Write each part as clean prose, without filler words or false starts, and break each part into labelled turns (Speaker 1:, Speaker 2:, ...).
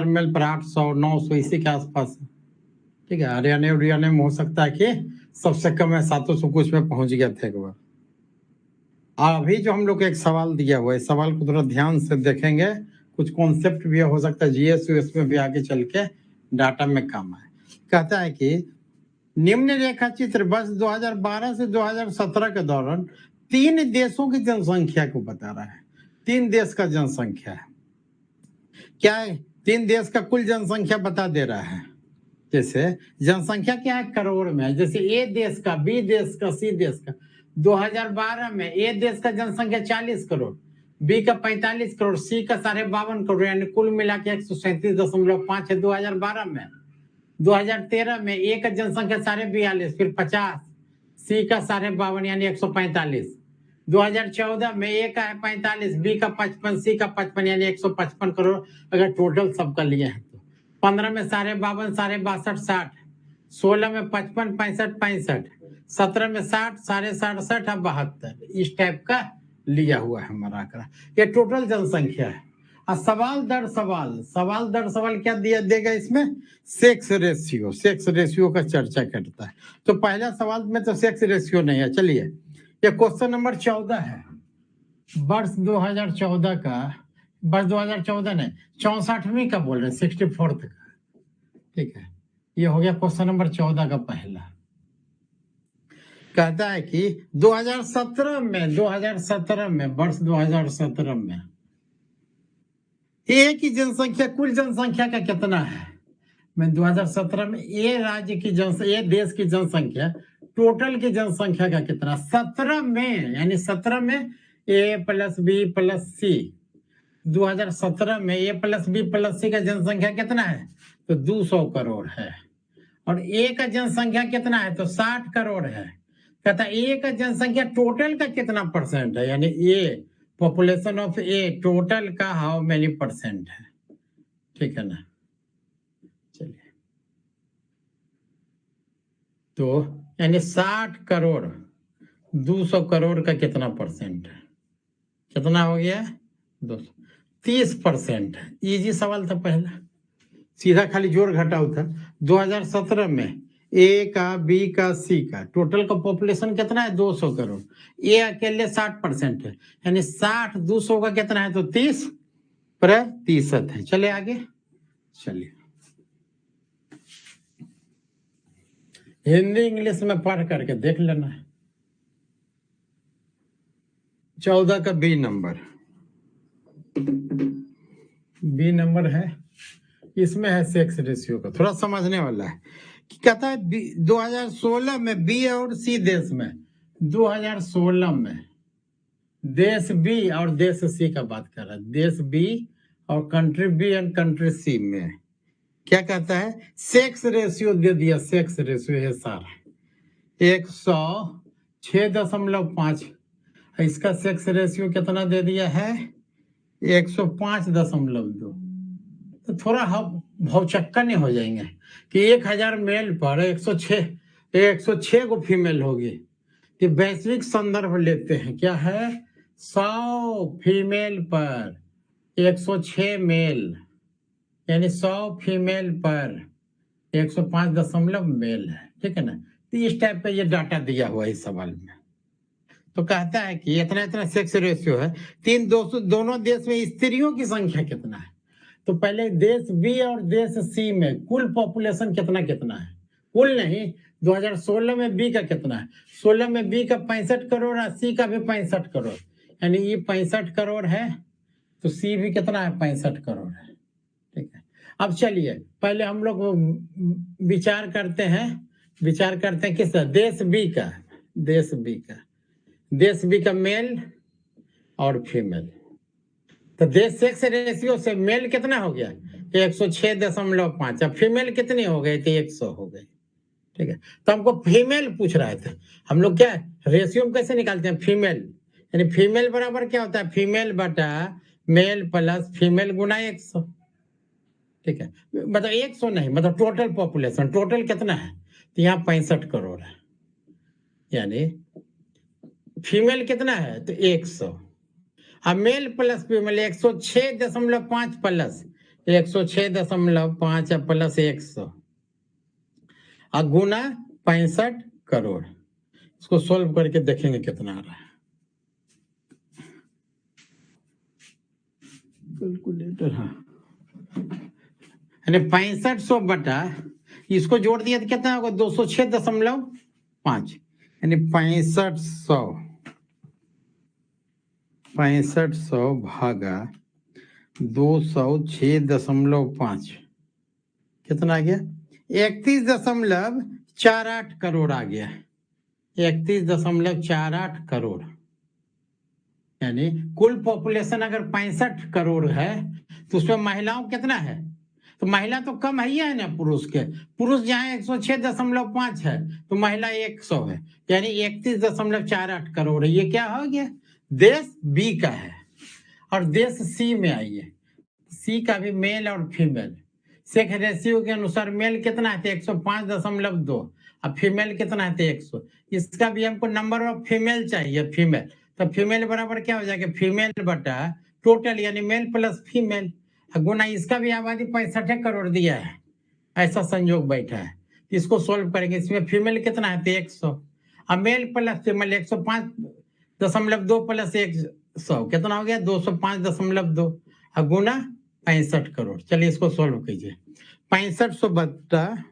Speaker 1: Mail पर 800-900 इसी के आसपास। ठीक है, हरियाणा में हो सकता है कि सबसे कम है 700 कुछ में पहुंच गया था एक बार। अभी जो हम लोग को एक सवाल दिया हुआ है, सवाल को थोड़ा ध्यान से देखेंगे, कुछ कॉन्सेप्ट भी हो सकता है जीएस में भी आगे चल के डाटा में काम आए। कहता है कि निम्न रेखा चित्र वर्ष 2012 से 2017 के दौरान 3 देशों की जनसंख्या को बता रहा है। 3 देश का जनसंख्या है, क्या है? 3 देश का कुल जनसंख्या बता दे रहा है। जैसे जनसंख्या क्या है करोड़ में, जैसे ए देश का, बी देश का, सी देश का। 2012 में ए देश का जनसंख्या 40 करोड़, बी का 45 करोड़, सी का 52.5 करोड़, यानी कुल मिला के 137.5 है 2012 में। 2013 में ए का जनसंख्या 42.5, फिर 50, सी का 52.5 यानी 145। 2014 में ए का है 45, बी का 55, सी का 55 यानी 155 करोड़ अगर टोटल सबका लिए हैं तो। 15 में 52.5, 62.5, 60, 16 में 55, 65, 65, 17 में 60, 60, 67 और 72, इस टाइप का लिया हुआ है हमारा आंकड़ा। ये टोटल जनसंख्या है। सवाल दर सवाल क्या दिया देगा इसमें? सेक्स रेशियो का चर्चा करता है। तो पहला सवाल में तो सेक्स रेशियो नहीं है। चलिए, ये क्वेश्चन नंबर 14 है, वर्ष 2014 का, वर्ष 2014 नहीं 64वीं का बोल रहे, 64th का। ठीक है, ये हो गया क्वेश्चन नंबर 14 का पहला। कहता है कि 2017 में वर्ष 2017 में ए की जनसंख्या कुल जनसंख्या का कितना है? मैं 2017 में ए राज्य की जनसंख्या, ए देश की जनसंख्या, टोटल की जनसंख्या का कितना? 17 में, यानी 17 में ए प्लस बी प्लस सी। 2017 में ए प्लस बी प्लस सी का जनसंख्या कितना है? तो 200 करोड़ है। और ए का जनसंख्या कितना है? तो 60 करोड़ है। कहता है ए का जनसंख्या टोटल का कितना परसेंट है, यानी ए पॉपुलेशन ऑफ ए टोटल का हाउ मेनी परसेंट है। ठीक है ना? चलिए, तो यानी 60 करोड़ 200 करोड़ का कितना परसेंट है? कितना हो गया? 230%। इजी सवाल था पहला, सीधा खाली जोड़ घटाव था। 2017 में ए का, बी का, सी का टोटल का पॉपुलेशन कितना है? 200 करोड़। ए अकेले 60% है, यानी 60 200 का कितना है? तो 30% है। चले आगे, चलिए हिंदी इंग्लिश में पढ़ करके देख लेना है। 14 का बी नंबर है, इसमें है सेक्स रेशियो का, थोड़ा समझने वाला है। कहता है 2016 में बी और सी देश में, 2016 में देश बी और देश सी का बात कर रहा है, देश बी और country B and country C में क्या कहता है? सेक्स रेशियो दे दिया, सेक्स रेशियो है सारा 106.5, इसका सेक्स रेशियो कितना दे दिया है? 105.2। तो थोड़ा हम भौचक्का नहीं हो जाएंगे कि 1000 मेल पर 106 को फीमेल होगी। कि वैश्विक संदर्भ लेते हैं, क्या है? 100 फीमेल पर 106 मेल, यानी 100 फीमेल पर 105 मेल है। ठीक है ना? तो इस टाइप का ये डाटा दिया हुआ है इस सवाल में। तो कहता है कि इतना सेक्स रेशियो है। दोनों देश में स्त्रियों की संख्या कितना है? तो पहले देश बी और देश सी में कुल पॉपुलेशन कितना है? कुल नहीं, 2016 में बी का कितना है? 16 में बी का 65 करोड़ और सी का भी 65 करोड़, यानी ये 65 करोड़ है, तो सी भी कितना है? 65 करोड़ है। ठीक है, अब चलिए पहले हम लोग विचार करते हैं किस देश बी का मेल और फीमेल। तो देश सेक्स रेशियो से मेल कितना हो गया? 106.5। अब फीमेल कितनी हो गई? तो 100 हो गई। ठीक है, तो हमको फीमेल पूछ रहा था। हम लोग क्या रेशियो में कैसे निकालते हैं? फीमेल, यानी फीमेल बराबर क्या होता है? फीमेल बटा मेल प्लस फीमेल गुना 100। ठीक है, मतलब 100 नहीं, मतलब टोटल पॉपुलेशन, टोटल कितना है? तो यहाँ 65 करोड़ है, यानी फीमेल कितना है? तो 100। अब male plus female 106.5 plus 106.5 plus 100 और गुना 65 करोड़। इसको सोल्व करके देखेंगे कितना आ रहा है। कैलकुलेटर, हाँ, यानी 6500 बटा इसको जोड़ दिया तो कितना होगा 206.5, यानी 6500 भागा 206.5 कितना आ गया 31.48 करोड़ आ गया। 31.48 करोड़, यानी कुल पॉपुलेशन अगर 65 करोड़ है तो उसमें महिलाओं कितना है, तो महिला तो कम ही है ना पुरुष के। पुरुष जहाँ 106.5 है तो महिला 100 है, यानी 31.48 करोड़ है। ये क्या हो गया, देश बी का है। और देश सी में आइए, सी का भी मेल और फीमेल सेक्स रेशियो के अनुसार मेल कितना है 105.2 और फीमेल कितना है 100। इसका भी हमको नंबर ऑफ फीमेल चाहिए, फीमेल, तो फीमेल बराबर क्या हो जाएगा फीमेल बटा टोटल यानी मेल प्लस फीमेल गुना इसका भी आबादी 65 करोड़ दिया है, ऐसा संयोग बैठा है। इसको सोल्व करेंगे, इसमें फीमेल कितना है 100 और मेल प्लस फीमेल 105.2 प्लस 100 कितना हो गया 205.2 और गुना 65 करोड़। चलिए इसको सोल्व कीजिए। 6500 बटा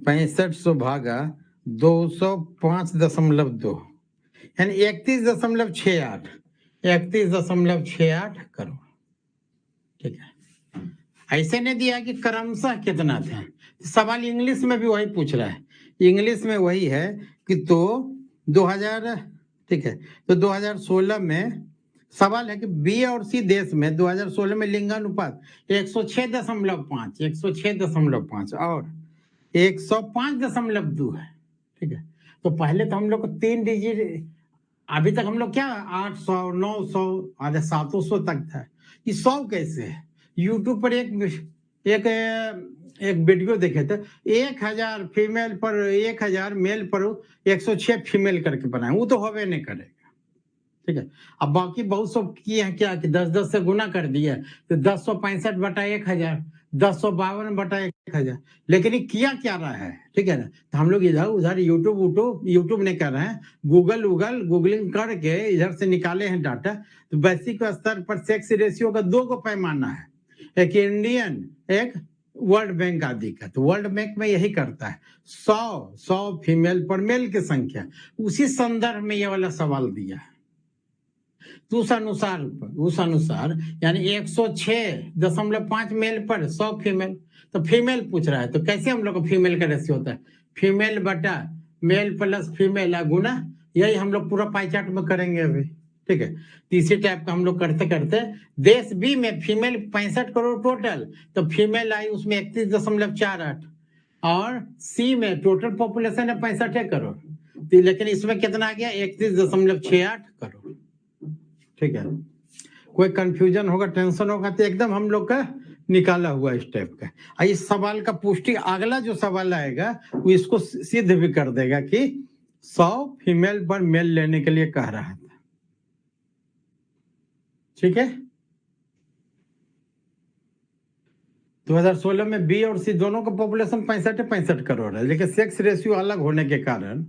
Speaker 1: 6500 भागा 205.2 यानी 31.68 करोड़। ठीक है, ऐसे नहीं दिया कि क्रमशः कितना था। सवाल इंग्लिश में भी वही पूछ रहा है, इंग्लिश में वही है कि तो 2000, ठीक है, तो 2016 में सवाल है कि बी और सी देश में 2016 में लिंगानुपात 106.5 और 105.2 है। ठीक है, तो पहले तो हम लोग को 3 डिजिट, अभी तक हम लोग क्या 800 900 आधे 700 तक था, ये 100 कैसे है। यूट्यूब पर एक वीडियो देखे थे 1000 फीमेल पर 1000 मेल पर 106 फीमेल करके बनाए, वो तो होवे नहीं करेगा। ठीक है, अब बाकी बहुत सब किए हैं क्या कि 10 से गुना कर दिया तो 1065 बटा 1000, 1052 बटा 1000, लेकिन ये किया क्या रहा है। ठीक है ना, तो हम लोग इधर उधर यूट्यूब नहीं कर रहे हैं, गूगलिंग करके इधर से निकाले हैं डाटा। तो बेसिक स्तर पर सेक्स रेशियो का 2 पैमाना है, एक इंडियन एक वर्ल्ड बैंक आदि का। तो वर्ल्ड बैंक में यही करता है 100 फीमेल पर मेल की संख्या, उसी संदर्भ में ये वाला सवाल दिया है। तो उस अनुसार यानी 106.5 मेल पर 100 फीमेल, तो फीमेल पूछ रहा है तो कैसे हम लोग को फीमेल का रेशियो होता है फीमेल बटा मेल प्लस फीमेल गुना, यही हम लोग पूरा पाई चार्ट में करेंगे अभी। ठीक है, तीसरी टाइप का हम लोग करते करते देश बी में फीमेल 65 करोड़ टोटल, तो फीमेल आई उसमें 31.48 और सी में टोटल पॉपुलेशन है 65 करोड़, लेकिन इसमें कितना आ गया 31.68 करोड़। ठीक है, कोई कंफ्यूजन होगा टेंशन होगा तो एकदम हम लोग का निकाला हुआ इस टाइप का। इस सवाल का पुष्टि अगला जो सवाल आएगा वो इसको सिद्ध भी कर देगा कि 100 फीमेल पर मेल लेने के लिए कह रहा था। ठीक है, 2016 में बी और सी दोनों का पॉपुलेशन 65 करोड़ है, लेकिन सेक्स रेशियो अलग होने के कारण,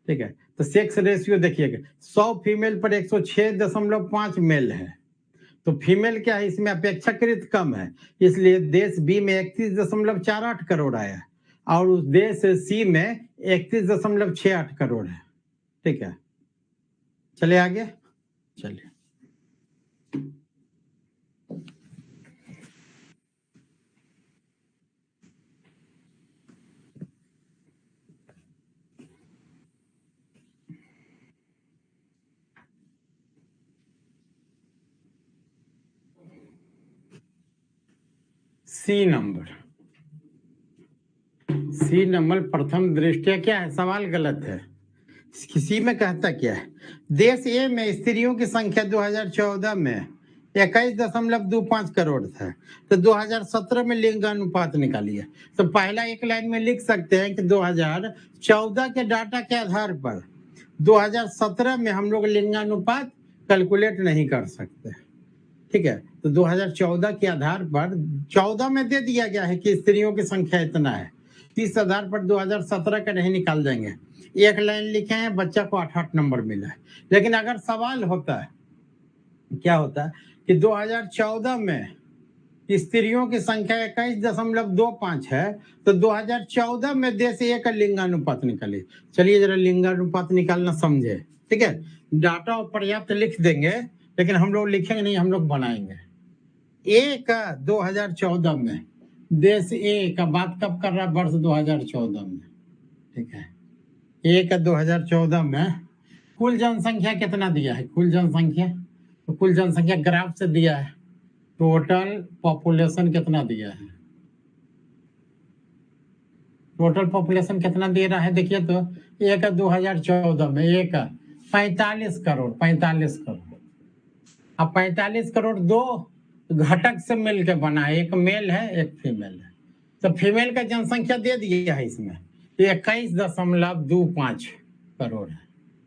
Speaker 1: ठीक है, तो सेक्स रेशियो देखिएगा 100 फीमेल पर 106.5 मेल है, तो फीमेल क्या है इसमें अपेक्षाकृत कम है, इसलिए देश बी में 31.48 करोड़ आया और उस देश सी में 31.68 करोड़ है। ठीक है, चलिए आगे चलिए। सी नंबर प्रथम दृष्टया क्या है, सवाल गलत है। किसी में कहता क्या है, देश ए में स्त्रियों की संख्या 2014 में 21.25 करोड़ था, तो 2017 में लिंगानुपात निकालिए। तो पहला एक लाइन में लिख सकते हैं कि 2014 के डाटा के आधार पर 2017 में हम लोग लिंगानुपात कैलकुलेट नहीं कर सकते। ठीक है। तो 2014 के आधार पर 14 में दे दिया गया है कि स्त्रियों की संख्या इतना है, इस आधार पर 2017 का नहीं निकाल देंगे। एक लाइन लिखे हैं, बच्चा को 8 नंबर मिला है। लेकिन अगर सवाल होता है, क्या होता है कि 2014 में स्त्रियों की संख्या 21.25 है, तो 2014 में देश ए का लिंगानुपात निकाले। चलिए जरा लिंगानुपात निकालना समझे, ठीक है। डाटा पर्याप्त लिख देंगे, लेकिन हम लोग लिखेंगे नहीं, हम लोग बनाएंगे। ए का 2014 में, देश ए का बात कब कर रहा है? वर्ष 2014 में, ठीक है। ए का 2014 में कुल जनसंख्या कितना दिया है? कुल जनसंख्या, तो कुल जनसंख्या ग्राफ से दिया है। टोटल पॉपुलेशन कितना दिया है? टोटल पॉपुलेशन कितना दे रहा है? देखिए तो एक 2014 में एक 45 करोड़, 45 करोड़। अब 45 करोड़ दो घटक से मिलकर बना है, एक मेल है एक फीमेल है। तो फीमेल का जनसंख्या दे दिया है इसमें, 21.25 करोड़ है,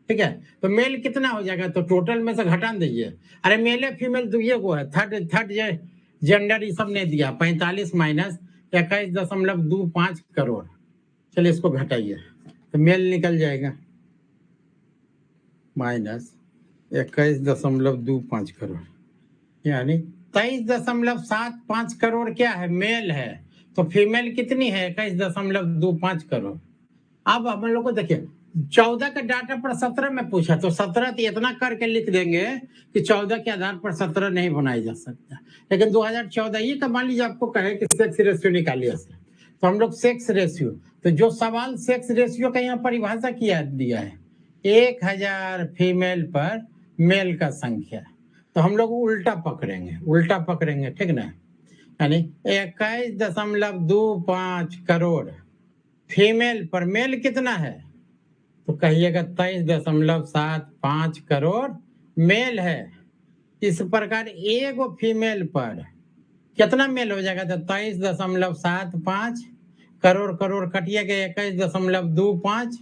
Speaker 1: ठीक है। तो मेल कितना हो जाएगा? तो टोटल में से घटा दीजिए। अरे मेल है फीमेल दुइये को है, थर्ड जेंडर ये सब नहीं दिया। 45 माइनस 21.25 करोड़, चलिए इसको घटाइए तो मेल निकल जाएगा माइनस 21.25 करोड़, यानी 23.75 करोड़ क्या है? मेल है। तो फीमेल कितनी है? 21.25 करोड़। अब हम लोग को देखिए 14 का डाटा पर 17 में पूछा, तो 17 तो इतना करके लिख देंगे कि 14 के आधार पर 17 नहीं बनाया जा सकता। लेकिन 2014 ये तो मान लीजिए आपको कहे कि सेक्स रेशियो निकालिए, तो हम लोग सेक्स रेशियो, तो जो सवाल सेक्स रेशियो का यहाँ परिभाषा किया दिया है 1000 फीमेल पर मेल का संख्या, तो हम लोग उल्टा पकड़ेंगे, ठीक ना। यानी 21.25 करोड़ फीमेल पर मेल कितना है? तो कहिएगा 23.75 करोड़ मेल है। इस प्रकार एक फीमेल पर कितना मेल हो जाएगा? तो 23.75 करोड़, करोड़ कटिएगा 21.25,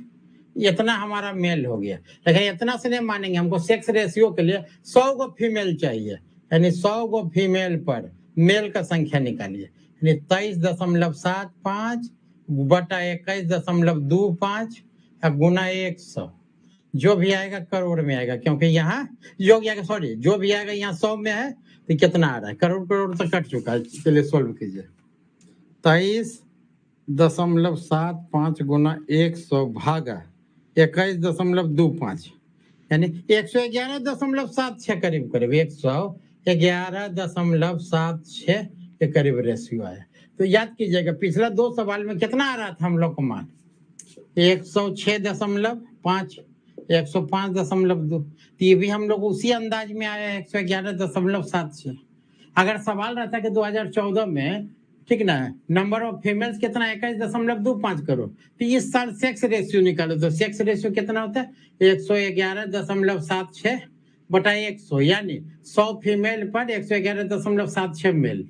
Speaker 1: इतना हमारा मेल हो गया। लेकिन इतना से नहीं मानेंगे, हमको सेक्स रेशियो के लिए 100 गो फीमेल चाहिए, यानी 100 गो फीमेल पर मेल का संख्या निकालिए, यानी 23.75 बटा 21.25 गुना 100, जो भी आएगा करोड़ में आएगा, क्योंकि यहाँ जो भी आएगा, सॉरी जो भी आएगा यहाँ 100 में है, तो कितना आ रहा है? करोड़, करोड़ तो कट चुका है। चलिए सोल्व कीजिए। 23.75 गुना 100 भागा 21.25, यानी 111.76 करीब करीब 111.76 के करीब रेशियो आया। तो याद कीजिएगा पिछला दो सवाल में कितना आ रहा था हम लोग को मान? 106.5, 105.2। तो ये भी हम लोग उसी अंदाज में आया है 111.76। अगर सवाल रहता कि 2014 में, ठीक ना, नंबर ऑफ फीमेल्स कितना 21.25 करोड़, तो इस साल सेक्स रेशियो निकालो, तो सेक्स रेशियो कितना होता है? 111.76 बटा 100, यानी 100 फीमेल पर 111.76 मेल,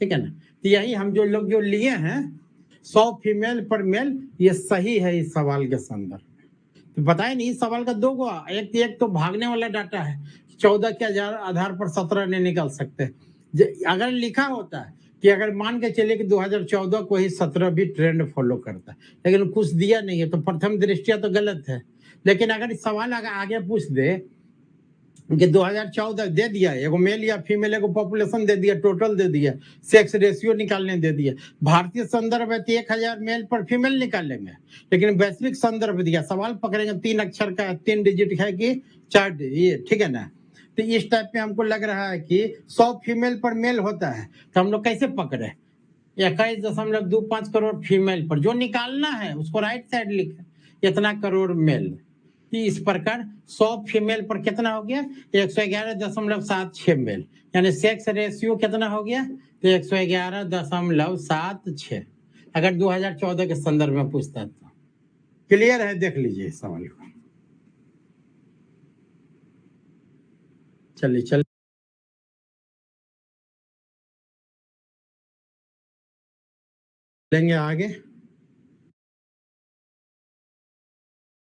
Speaker 1: ठीक है ना। तो यही हम जो लोग जो लिए हैं 100 फीमेल पर मेल, ये सही है इस सवाल के संदर्भ में। तो बताए नहीं, इस सवाल का दो गो, एक तो भागने वाला डाटा है, 14 के आधार पर 17 नहीं निकाल सकते। अगर लिखा होता है कि अगर मान के चलिए कि 2014 को ही 17 भी ट्रेंड फॉलो करता है, लेकिन कुछ दिया नहीं है, तो प्रथम दृष्टिया तो गलत है। लेकिन अगर सवाल आगे पूछ दे कि 2014 दे दिया, एगो मेल या फीमेल एगो पॉपुलेशन दे दिया, टोटल दे दिया, सेक्स रेशियो निकालने दे दिया, भारतीय संदर्भ है तो 1000 मेल पर फीमेल निकालेंगे, लेकिन वैश्विक संदर्भ दिया, सवाल पकड़ेंगे 3 अक्षर का, 3 डिजिट है कि 4, ये ठीक है ना। तो इस टाइप में हमको लग रहा है कि 100 फीमेल पर मेल होता है, तो हम लोग कैसे पकड़े? 21.25 करोड़ फीमेल पर जो निकालना है उसको राइट साइड लिखे, इतना करोड़ मेल। इस प्रकार 100 फीमेल पर कितना हो गया? 111.76 मेल, यानी सेक्स रेशियो कितना हो गया? तो 111.76। अगर 2014 के संदर्भ में पूछता तो क्लियर है, देख लीजिए सवाल को। चलिए लेंगे आगे।